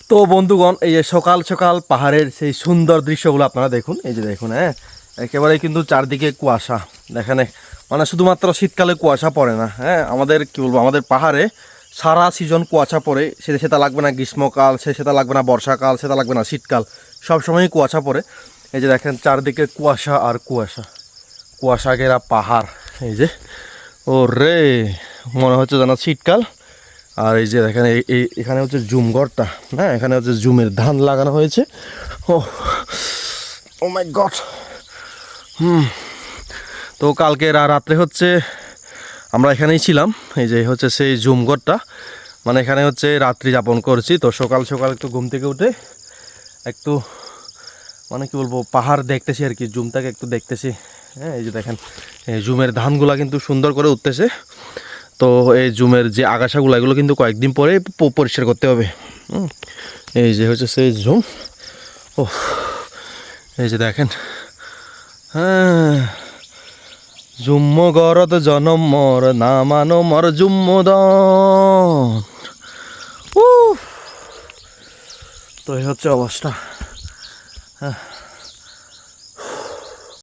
তো বন্ধুগণ, এই যে সকাল সকাল পাহাড়ের সেই সুন্দর দৃশ্যগুলো আপনারা দেখুন। এই যে দেখুন, হ্যাঁ, একেবারে কিন্তু চারদিকে কুয়াশা। দেখেন, মানে শুধুমাত্র শীতকালে কুয়াশা পড়ে না, হ্যাঁ, আমাদের কি বলবো, আমাদের পাহাড়ে সারা সিজন কুয়াশা পড়ে। সেটা লাগবে না গ্রীষ্মকাল, সেটা লাগবে না বর্ষাকাল, সেটা লাগবে না শীতকাল, সবসময়ই কুয়াশা পড়ে। এই যে দেখেন চারদিকে কুয়াশা আর কুয়াশা, কুয়াশা ঘেরা পাহাড়। এই যে ও রে, মনে হচ্ছে যেন শীতকাল। আর এই যে দেখেন এখানে হচ্ছে জুম ঘরটা, হ্যাঁ, এখানে হচ্ছে জুমের ধান লাগানো হয়েছে। ও ও মাই গড। তো কালকে রাত্রে হচ্ছে আমরা এখানেই ছিলাম। এই যে হচ্ছে সেই জুম ঘরটা, মানে এখানে হচ্ছে রাত্রি যাপন করছি। তো সকাল সকাল একটু ঘুম থেকে উঠে একটু, মানে কি বলবো, পাহাড় দেখতেছি আর কি, জুমটাকে একটু দেখতেছি। হ্যাঁ, এই যে দেখেন এই জুমের ধানগুলা কিন্তু সুন্দর করে উঠতেছে। তো এই জুমের যে আগাছাগুলো, এগুলো কিন্তু কয়েকদিন পরে পরিষ্কার করতে হবে। এই যে হচ্ছে সেই জুম। ও, এই যে দেখেন, হ্যাঁ, জুম্ম গরত জনম মর না মানো মর জুম্মদন। তো এই হচ্ছে অবস্থা। হ্যাঁ।